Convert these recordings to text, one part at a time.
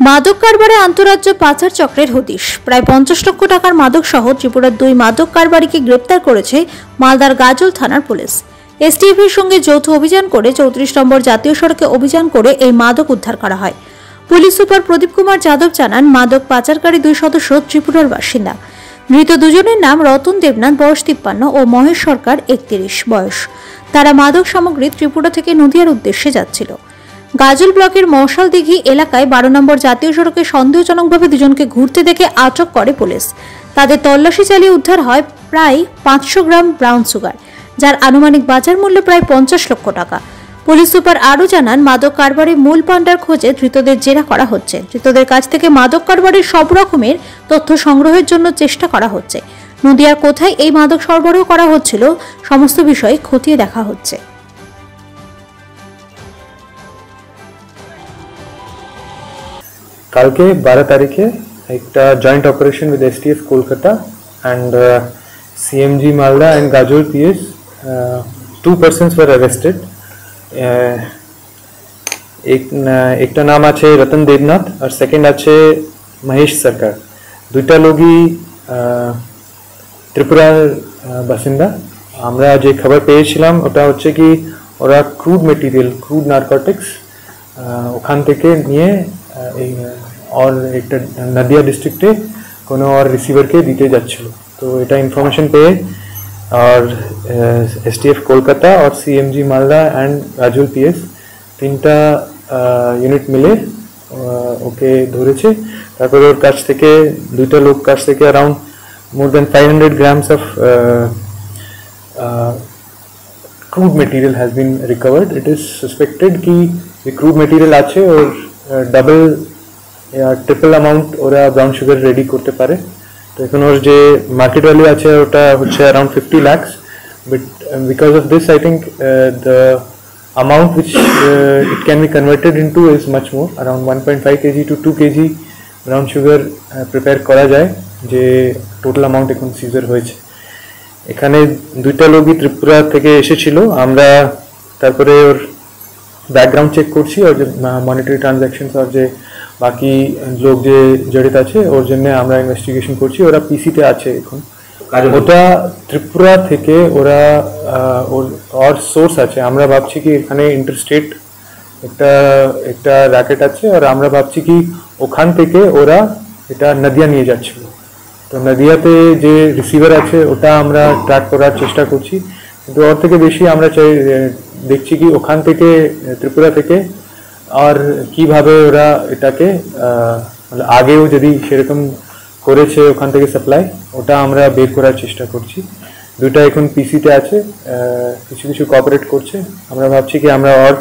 মাদক কারবারে আন্তঃরাজ্য পাচার চক্রের হদিশ। প্রায় 50 লক্ষ টাকার মাদক সহ ত্রিপুরার 2 মাদক কারবারিকে গ্রেপ্তার করেছে মালদার গাজল থানার পুলিশ। এসটিএফের সঙ্গে যৌথ অভিযান করে 34 নম্বর জাতীয় সড়কে অভিযান করে এই মাদক উদ্ধার করা হয়। পুলিশ সুপার প্রদীপ কুমার যাদব জানান, মাদক পাচারকারী 2 সদস্য ত্রিপুরার বাসিন্দা। মৃত দুজনের নাম রতন দেবনাথ বয়স 53 ও মহেশ সরকার 31 বয়স। তারা মাদক সামগ্রী ত্রিপুরা থেকে নদিয়ার উদ্দেশ্যে যাচ্ছিল। গাজল ব্লকের মশাল দিঘি এলাকায় 12 নম্বর জাতীয় সড়কে সন্দেহজনকভাবে দুজনকে ঘুরতে দেখে আটক করে পুলিশ। তাদের তল্লাশি চালিয়ে উদ্ধার হয় প্রায় 500 গ্রাম ব্রাউন সুগার, যার আনুমানিক বাজার মূল্য প্রায় 50 লক্ষ টাকা। পুলিশ সুপার আরও জানান, মাদক কারবারের মূল পান্ডার খোঁজে ধৃতদের জেরা করা হচ্ছে। ধৃতদের কাছ থেকে মাদক কারবারের সব রকমের তথ্য সংগ্রহের জন্য চেষ্টা করা হচ্ছে। নদিয়ার কোথায় এই মাদক সরবরাহ করা হচ্ছিল সমস্ত বিষয় খতিয়ে দেখা হচ্ছে। কালকে 12 তারিখে একটা joint operation with STF Kolkata and CMG Malda and Gajol PS, 2 persons were arrested. একটা নাম আছে রতন দেবনাথ আর সেকেন্ড আছে মহেশ সরকার। দুইটা লোকই ত্রিপুরার বাসিন্দা। আমরা যে খবর পেয়েছিলাম ওটা হচ্ছে কি ওরা ক্রুড মেটেরিয়াল, ক্রুড নারকোটিক্স ওখান থেকে নিয়ে এই और একটা নদিয়া ডিস্ট্রিক্টে কোনো আর রিসিভারকে দিতে যাচ্ছিল। তো এটা ইনফরমেশন পেয়ে আর এসটিএফ কলকাতা আর CMG Malda and Gajol PS 3টা ইউনিট মিলে ওকে ধরেছে। তারপরে ওর কাছ থেকে দুইটা লোক কাছ থেকে around more than 500 grams of crude material has been recovered. It is suspected कि ये crude material আছে और double या ट्रिपल अमाउंट ওরা ব্রাউন সুগার রেডি করতে পারে। তো এখন ওর যে মার্কেট ভ্যালু আছে ওটা হচ্ছে around 50 lakhs, but because of this I think the amount which it can be converted into is much more, around 1.5 kg to 2 kg brown sugar prepare করা যায়, যে টোটাল অ্যামাউন্ট এখন সিজার হয়েছে। এখানে দুইটা লোকই ত্রিপুরা থেকে এসেছিল। আমরা তারপরে ওর ব্যাকগ্রাউন্ড চেক করছি আর যে মনিটারি ট্রানজ্যাকশনস আর যে বাকি লোক যে জড়িত আছে ওর জন্য আমরা ইনভেস্টিগেশন করছি। ওরা পিসিতে আছে এখন। ওটা ত্রিপুরা থেকে ওরা ওর সোর্স আছে। আমরা ভাবছি কি এখানে ইন্টারস্টেট একটা র্যাকেট আছে আর আমরা ভাবছি কি ওখান থেকে ওরা এটা নদিয়া নিয়ে যাচ্ছিল। তো নদিয়াতে যে রিসিভার আছে ওটা আমরা ট্র্যাক করার চেষ্টা করছি, কিন্তু ওর থেকে বেশি আমরা দেখছি কি ওখান থেকে ত্রিপুরা থেকে আর কিভাবে ওরা এটাকে আগেও যদি সেরকম করেছে ওখান থেকে সাপ্লাই, ওটা আমরা বের করার চেষ্টা করছি। দুইটা এখন পিসিতে আছে, কিছু কিছু কোঅপারেট করছে। আমরা ভাবছি কি আমরা আর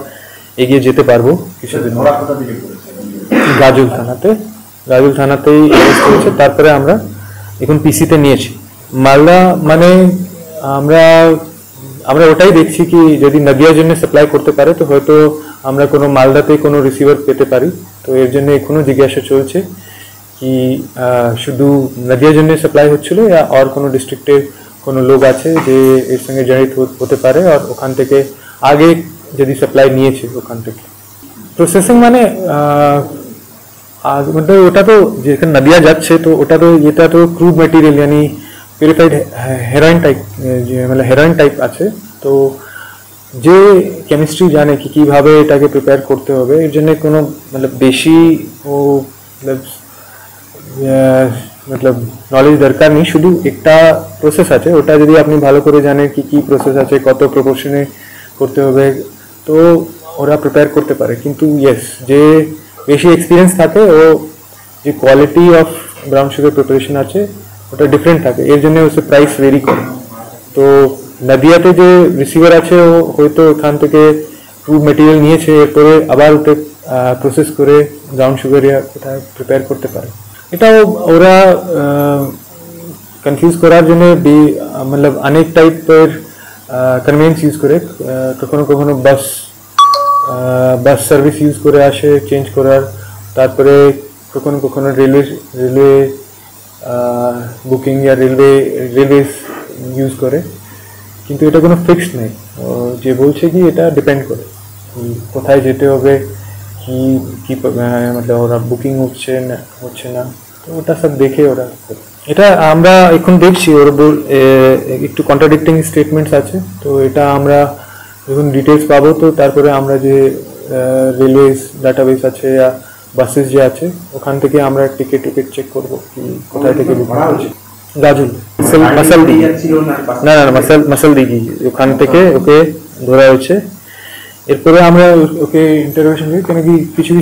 এগিয়ে যেতে পারবো কিছুদিন। গাজল থানাতেই অ্যারেস্ট হয়েছে। তারপরে আমরা এখন পিসিতে নিয়েছি। মালদা মানে আমরা ওটাই দেখছি কি যদি নদিয়ার জন্য সাপ্লাই করতে পারে তো হয়তো আমরা কোনো মালদাতে কোনো রিসিভার পেতে পারি। তো এর জন্য এখনো জিজ্ঞাসা চলছে কি শুধু নদিয়ার জন্য সাপ্লাই হচ্ছিল या আর কোনো ডিস্ট্রিক্টের কোনো লোক আছে যে এর সঙ্গে জড়িত হতে পারে আর ওখান থেকে আগে যদি সাপ্লাই নিয়েছে ওখান থেকে। প্রসেসিং মানে मतलब ওটা তো যেখানে নদিয়া যাচ্ছে তো ওটা তো এটা তো ক্রুড মেটেরিয়াল यानी পিউরিফাইড হেরোইন টাইপ, যে মানে হেরোইন টাইপ আছে। তো যে কেমিস্ট্রি জানে কি কিভাবে এটাকে প্রিপেয়ার করতে হবে, এর জন্য কোনো मतलब বেশি ও मतलब নলেজ দরকার নেই। শুধু একটা প্রসেস আছে, ওটা যদি আপনি ভালো করে জানেন কি কি প্রসেস আছে, কত প্রপোর্শনে করতে হবে, তো ওরা প্রিপেয়ার করতে পারে। কিন্তু ইয়েস, যে বেশি এক্সপিরিয়েন্স থাকে ও যে quality of brown sugar preparation আছে ওটা ডিফারেন্ট থাকে, এর জন্য ওসে প্রাইস ভেরি করে। তো নদিয়াতে যে রিসিভার আছে ও হয়তো এখান থেকে ক্রুড মেটেরিয়াল নিয়েছে, এরপরে আবার ওটা প্রসেস করে ব্রাউন সুগার ওটা প্রিপেয়ার করতে পারে। এটাও ওরা কনফিউজ করার জন্য मतलब অনেক টাইপের কনভেন্স ইউজ করে। কখনো কখনো বাস সার্ভিস ইউজ করে আসে চেঞ্জ করার। তারপরে কখনো কখনো রেলওয়ে বুকিং या রেলওয়ে ইউজ করে। কিন্তু এটা কোনো ফিক্সড নেই, যে বলছে কি এটা ডিপেন্ড করে কোথায় যেতে হবে, কি मतलब ওরা বুকিং হচ্ছে না, তো ওটা সব দেখে ওরা, এটা আমরা এখন দেখছি ওর একটু কন্ট্রাডিক্টিং স্টেটমেন্টস আছে, তো এটা আমরা যখন ডিটেলস পাবো তো তারপরে আমরা যে রেলওয়ে ডাটাবেস আছে या বাসেস যে আছে ওখান থেকে আমরা টিকিট চেক করবো কি কোথায় থেকে বুক হচ্ছে। গাজল মাসাল দিঘি ওখান থেকে ওকে ধরা হয়েছে। এরপরে আমরা ওকে ইন্টারভিউশন করি, কেন কি কিছু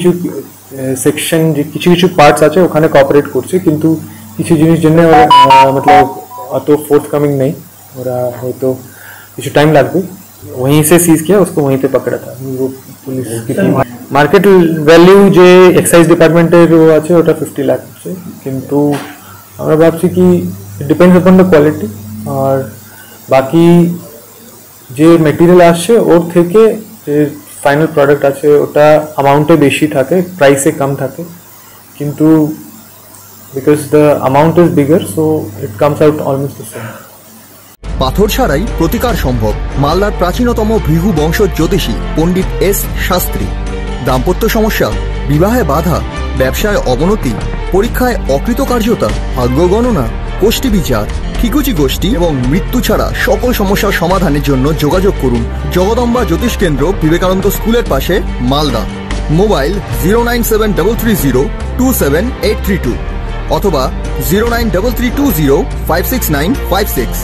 সেকশন যে কিছু পার্টস আছে ওখানে কোঅপারেট করছে, কিন্তু কিছু জিনিস জন্য ওরা मतलब অত फोर्थकमिंग नहीं, ওরা হয়তো কিছু টাইম লাগবে। वहीं से सीज किया, उसको वहीं पे पकड़ा था वो पुलिस की टीम। मार्केट वैल्यू যে এক্সাইজ ডিপার্টমেন্টের ও আছে ওটা 50 লাখ আছে, কিন্তু আমরা ভাবছি কি ডিপেন্ডস अपॉन द কোয়ালিটি, আর বাকি যে মেটেরিয়াল আসছে ওর থেকে যে ফাইনাল প্রোডাক্ট আছে ওটা অ্যামাউন্টে বেশি থাকে, প্রাইসে কম থাকে, কিন্তু because the amount is bigger so it comes out almost the same। পাথর ছাড়াই প্রতিকার সম্ভব। মালদার প্রাচীনতম ভৃগু বংশ জ্যোতিষী পণ্ডিত এস শাস্ত্রী। দাম্পত্য সমস্যা, বিবাহে বাধা, ব্যবসায় অবনতি, পরীক্ষায় অকৃতকার্যতা, ভাগ্য গণনা, কোষ্ঠী বিচার, ঠিকুচি গোষ্ঠী এবং মৃত্যু ছাড়া সকল সমস্যার সমাধানের জন্য যোগাযোগ করুন জগদম্বা জ্যোতিষ কেন্দ্র, বিবেকানন্দ স্কুলের পাশে, মালদা। মোবাইল 09733027832 অথবা 09332056956।